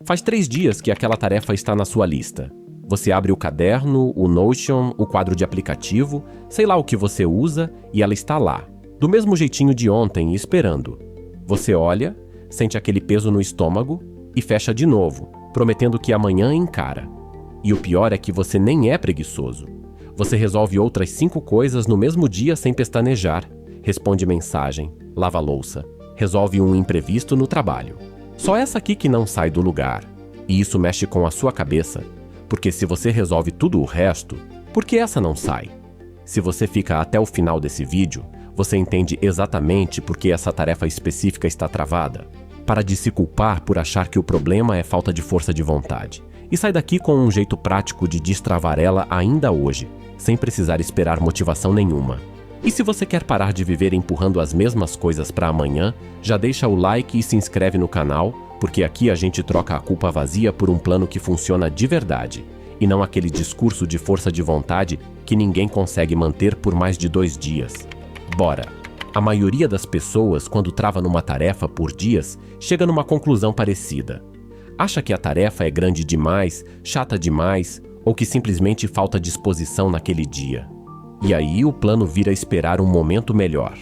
Faz 3 dias que aquela tarefa está na sua lista. Você abre o caderno, o Notion, o quadro de aplicativo, sei lá o que você usa, e ela está lá, do mesmo jeitinho de ontem, esperando. Você olha, sente aquele peso no estômago e fecha de novo, prometendo que amanhã encara. E o pior é que você nem é preguiçoso. Você resolve outras 5 coisas no mesmo dia sem pestanejar, responde mensagem, lava louça, resolve um imprevisto no trabalho. Só essa aqui que não sai do lugar. E isso mexe com a sua cabeça, porque se você resolve tudo o resto, por que essa não sai? Se você fica até o final desse vídeo, você entende exatamente por que essa tarefa específica está travada. Para de se culpar por achar que o problema é falta de força de vontade. E sai daqui com um jeito prático de destravar ela ainda hoje, sem precisar esperar motivação nenhuma. E se você quer parar de viver empurrando as mesmas coisas para amanhã, já deixa o like e se inscreve no canal, porque aqui a gente troca a culpa vazia por um plano que funciona de verdade, e não aquele discurso de força de vontade que ninguém consegue manter por mais de 2 dias. Bora! A maioria das pessoas, quando trava numa tarefa por dias, chega numa conclusão parecida. Acha que a tarefa é grande demais, chata demais, ou que simplesmente falta disposição naquele dia. E aí o plano vira esperar um momento melhor.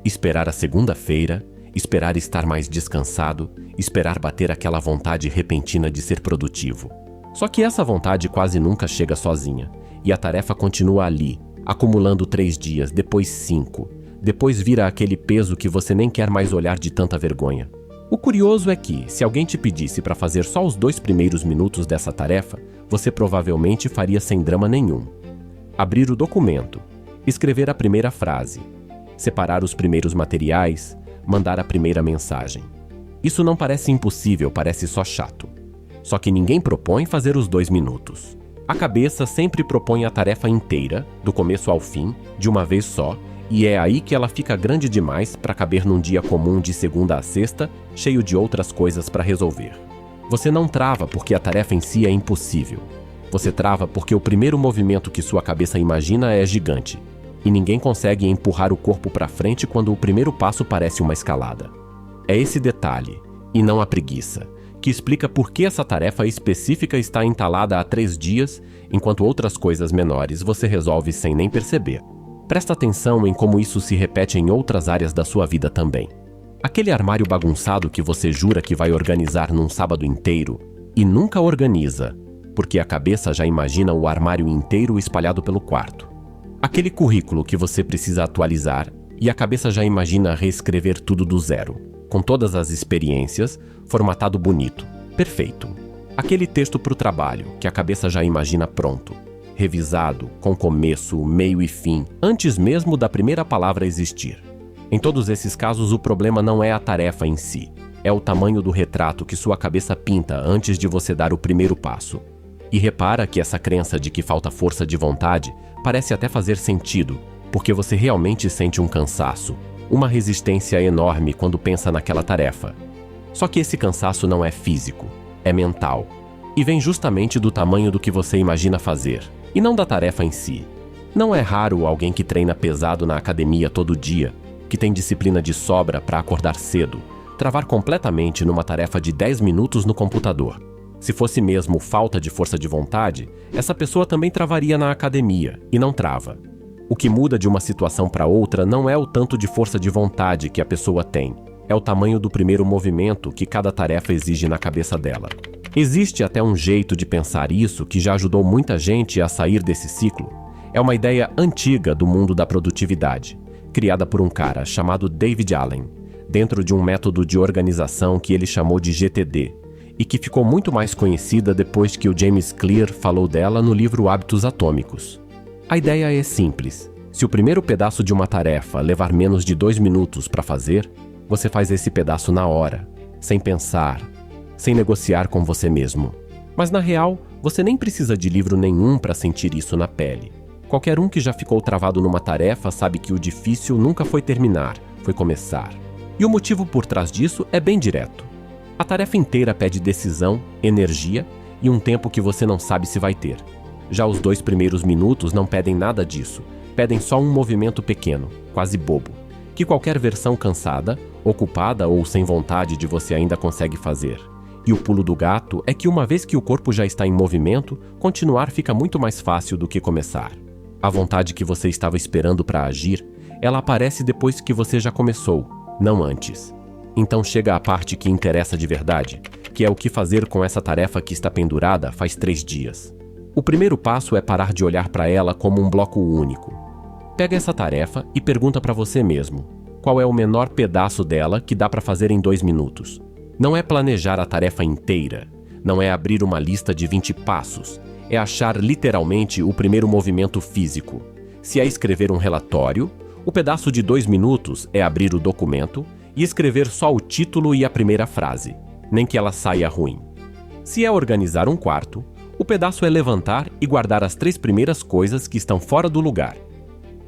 Esperar a segunda-feira, esperar estar mais descansado, esperar bater aquela vontade repentina de ser produtivo. Só que essa vontade quase nunca chega sozinha, e a tarefa continua ali, acumulando 3 dias, depois 5. Depois vira aquele peso que você nem quer mais olhar de tanta vergonha. O curioso é que, se alguém te pedisse para fazer só os 2 primeiros minutos dessa tarefa, você provavelmente faria sem drama nenhum. Abrir o documento, escrever a primeira frase, separar os primeiros materiais, mandar a primeira mensagem. Isso não parece impossível, parece só chato. Só que ninguém propõe fazer os 2 minutos. A cabeça sempre propõe a tarefa inteira, do começo ao fim, de uma vez só, e é aí que ela fica grande demais para caber num dia comum de segunda a sexta, cheio de outras coisas para resolver. Você não trava porque a tarefa em si é impossível. Você trava porque o primeiro movimento que sua cabeça imagina é gigante, e ninguém consegue empurrar o corpo para frente quando o primeiro passo parece uma escalada. É esse detalhe, e não a preguiça, que explica por que essa tarefa específica está entalada há 3 dias, enquanto outras coisas menores você resolve sem nem perceber. Presta atenção em como isso se repete em outras áreas da sua vida também. Aquele armário bagunçado que você jura que vai organizar num sábado inteiro e nunca organiza, porque a cabeça já imagina o armário inteiro espalhado pelo quarto. Aquele currículo que você precisa atualizar e a cabeça já imagina reescrever tudo do zero, com todas as experiências, formatado bonito, perfeito. Aquele texto para o trabalho que a cabeça já imagina pronto, revisado, com começo, meio e fim, antes mesmo da primeira palavra existir. Em todos esses casos, o problema não é a tarefa em si, é o tamanho do retrato que sua cabeça pinta antes de você dar o primeiro passo. E repara que essa crença de que falta força de vontade parece até fazer sentido, porque você realmente sente um cansaço, uma resistência enorme quando pensa naquela tarefa. Só que esse cansaço não é físico, é mental, e vem justamente do tamanho do que você imagina fazer, e não da tarefa em si. Não é raro alguém que treina pesado na academia todo dia, que tem disciplina de sobra para acordar cedo, travar completamente numa tarefa de 10 minutos no computador. Se fosse mesmo falta de força de vontade, essa pessoa também travaria na academia, e não trava. O que muda de uma situação para outra não é o tanto de força de vontade que a pessoa tem, é o tamanho do primeiro movimento que cada tarefa exige na cabeça dela. Existe até um jeito de pensar isso que já ajudou muita gente a sair desse ciclo. É uma ideia antiga do mundo da produtividade, criada por um cara chamado David Allen, dentro de um método de organização que ele chamou de GTD, e que ficou muito mais conhecida depois que o James Clear falou dela no livro Hábitos Atômicos. A ideia é simples. Se o primeiro pedaço de uma tarefa levar menos de 2 minutos para fazer, você faz esse pedaço na hora, sem pensar, sem negociar com você mesmo. Mas na real, você nem precisa de livro nenhum para sentir isso na pele. Qualquer um que já ficou travado numa tarefa sabe que o difícil nunca foi terminar, foi começar. E o motivo por trás disso é bem direto. A tarefa inteira pede decisão, energia e um tempo que você não sabe se vai ter. Já os 2 primeiros minutos não pedem nada disso, pedem só um movimento pequeno, quase bobo, que qualquer versão cansada, ocupada ou sem vontade de você ainda consegue fazer. E o pulo do gato é que uma vez que o corpo já está em movimento, continuar fica muito mais fácil do que começar. A vontade que você estava esperando para agir, ela aparece depois que você já começou, não antes. Então chega a parte que interessa de verdade, que é o que fazer com essa tarefa que está pendurada faz 3 dias. O primeiro passo é parar de olhar para ela como um bloco único. Pega essa tarefa e pergunta para você mesmo, qual é o menor pedaço dela que dá para fazer em 2 minutos? Não é planejar a tarefa inteira, não é abrir uma lista de 20 passos, é achar literalmente o primeiro movimento físico. Se é escrever um relatório, o pedaço de 2 minutos é abrir o documento e escrever só o título e a primeira frase, nem que ela saia ruim. Se é organizar um quarto, o pedaço é levantar e guardar as 3 primeiras coisas que estão fora do lugar.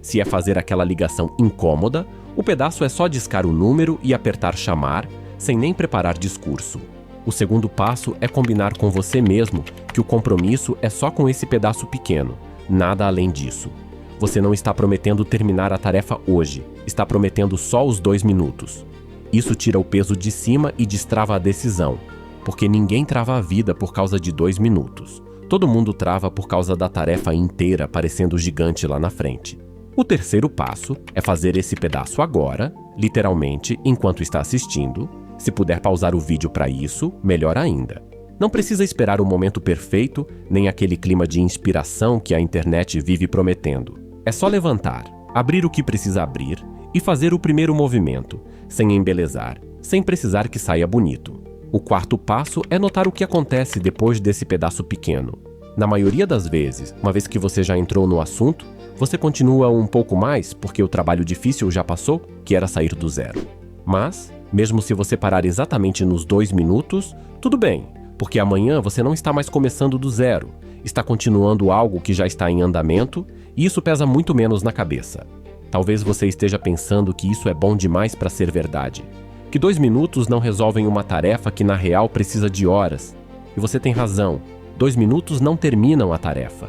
Se é fazer aquela ligação incômoda, o pedaço é só discar o número e apertar chamar, sem nem preparar discurso. O segundo passo é combinar com você mesmo que o compromisso é só com esse pedaço pequeno, nada além disso. Você não está prometendo terminar a tarefa hoje, está prometendo só os 2 minutos. Isso tira o peso de cima e destrava a decisão, porque ninguém trava a vida por causa de 2 minutos. Todo mundo trava por causa da tarefa inteira parecendo gigante lá na frente. O terceiro passo é fazer esse pedaço agora, literalmente, enquanto está assistindo. Se puder pausar o vídeo para isso, melhor ainda. Não precisa esperar o momento perfeito, nem aquele clima de inspiração que a internet vive prometendo. É só levantar, abrir o que precisa abrir e fazer o primeiro movimento, sem embelezar, sem precisar que saia bonito. O quarto passo é notar o que acontece depois desse pedaço pequeno. Na maioria das vezes, uma vez que você já entrou no assunto, você continua um pouco mais porque o trabalho difícil já passou, que era sair do zero. Mas, mesmo se você parar exatamente nos 2 minutos, tudo bem, porque amanhã você não está mais começando do zero, está continuando algo que já está em andamento e isso pesa muito menos na cabeça. Talvez você esteja pensando que isso é bom demais para ser verdade, que 2 minutos não resolvem uma tarefa que na real precisa de horas. E você tem razão, 2 minutos não terminam a tarefa.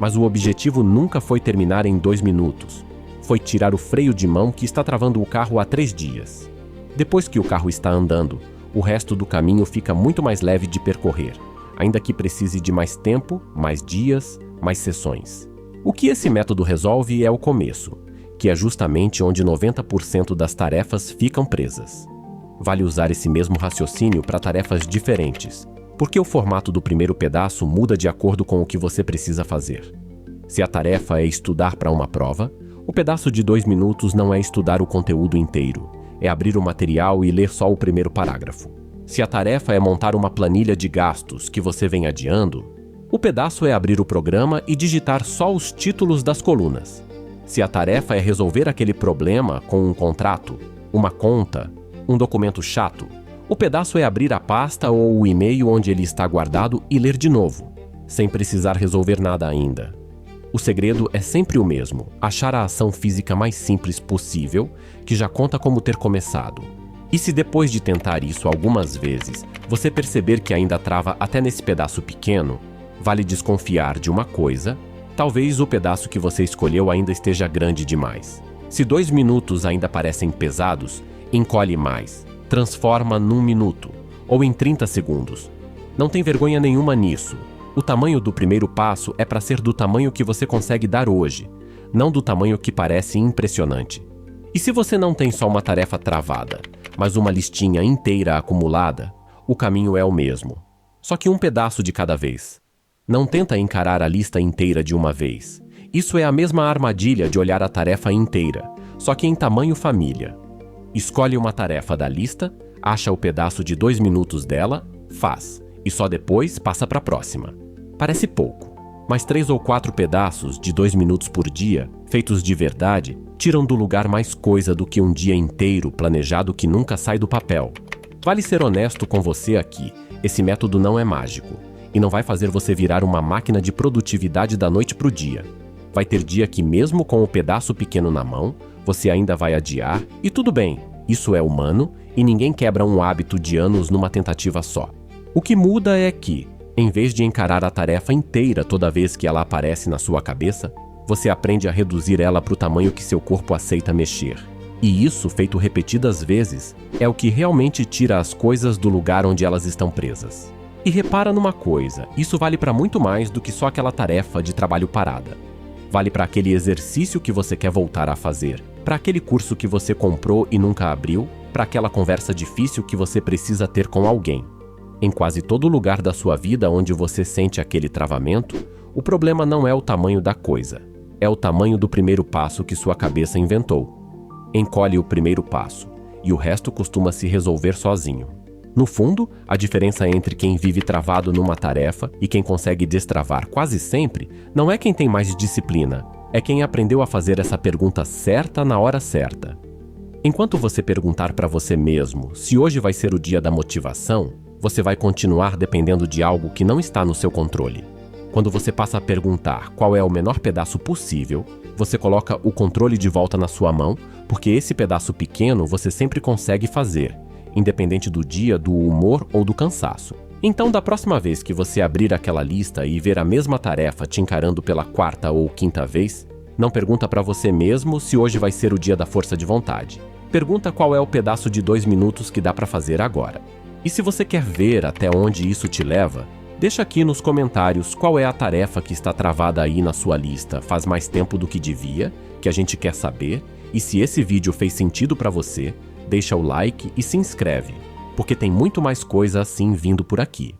Mas o objetivo nunca foi terminar em 2 minutos. Foi tirar o freio de mão que está travando o carro há 3 dias. Depois que o carro está andando, o resto do caminho fica muito mais leve de percorrer, ainda que precise de mais tempo, mais dias, mais sessões. O que esse método resolve é o começo, que é justamente onde 90% das tarefas ficam presas. Vale usar esse mesmo raciocínio para tarefas diferentes, porque o formato do primeiro pedaço muda de acordo com o que você precisa fazer. Se a tarefa é estudar para uma prova, o pedaço de 2 minutos não é estudar o conteúdo inteiro, é abrir o material e ler só o primeiro parágrafo. Se a tarefa é montar uma planilha de gastos que você vem adiando, o pedaço é abrir o programa e digitar só os títulos das colunas. Se a tarefa é resolver aquele problema com um contrato, uma conta, um documento chato, o pedaço é abrir a pasta ou o e-mail onde ele está guardado e ler de novo, sem precisar resolver nada ainda. O segredo é sempre o mesmo, achar a ação física mais simples possível, que já conta como ter começado. E se depois de tentar isso algumas vezes, você perceber que ainda trava até nesse pedaço pequeno, vale desconfiar de uma coisa: talvez o pedaço que você escolheu ainda esteja grande demais. Se 2 minutos ainda parecem pesados, encolhe mais, transforma num minuto, ou em 30 segundos. Não tem vergonha nenhuma nisso. O tamanho do primeiro passo é para ser do tamanho que você consegue dar hoje, não do tamanho que parece impressionante. E se você não tem só uma tarefa travada, mas uma listinha inteira acumulada, o caminho é o mesmo. Só que um pedaço de cada vez. Não tenta encarar a lista inteira de uma vez. Isso é a mesma armadilha de olhar a tarefa inteira, só que em tamanho família. Escolhe uma tarefa da lista, acha o pedaço de 2 minutos dela, faz, e só depois passa para a próxima. Parece pouco, mas 3 ou 4 pedaços de 2 minutos por dia, feitos de verdade, tiram do lugar mais coisa do que um dia inteiro planejado que nunca sai do papel. Vale ser honesto com você aqui, esse método não é mágico, e não vai fazer você virar uma máquina de produtividade da noite para o dia. Vai ter dia que mesmo com o pedaço pequeno na mão, você ainda vai adiar, e tudo bem, isso é humano, e ninguém quebra um hábito de anos numa tentativa só. O que muda é que, em vez de encarar a tarefa inteira toda vez que ela aparece na sua cabeça, você aprende a reduzir ela para o tamanho que seu corpo aceita mexer. E isso, feito repetidas vezes, é o que realmente tira as coisas do lugar onde elas estão presas. E repara numa coisa, isso vale para muito mais do que só aquela tarefa de trabalho parada. Vale para aquele exercício que você quer voltar a fazer, para aquele curso que você comprou e nunca abriu, para aquela conversa difícil que você precisa ter com alguém. Em quase todo lugar da sua vida onde você sente aquele travamento, o problema não é o tamanho da coisa, é o tamanho do primeiro passo que sua cabeça inventou. Encolhe o primeiro passo, e o resto costuma se resolver sozinho. No fundo, a diferença entre quem vive travado numa tarefa e quem consegue destravar quase sempre não é quem tem mais disciplina, é quem aprendeu a fazer essa pergunta certa na hora certa. Enquanto você perguntar para você mesmo se hoje vai ser o dia da motivação, você vai continuar dependendo de algo que não está no seu controle. Quando você passa a perguntar qual é o menor pedaço possível, você coloca o controle de volta na sua mão, porque esse pedaço pequeno você sempre consegue fazer, independente do dia, do humor ou do cansaço. Então, da próxima vez que você abrir aquela lista e ver a mesma tarefa te encarando pela quarta ou quinta vez, não pergunta para você mesmo se hoje vai ser o dia da força de vontade. Pergunta qual é o pedaço de 2 minutos que dá para fazer agora. E se você quer ver até onde isso te leva, deixa aqui nos comentários qual é a tarefa que está travada aí na sua lista faz mais tempo do que devia, que a gente quer saber, e se esse vídeo fez sentido para você, deixa o like e se inscreve, porque tem muito mais coisa assim vindo por aqui.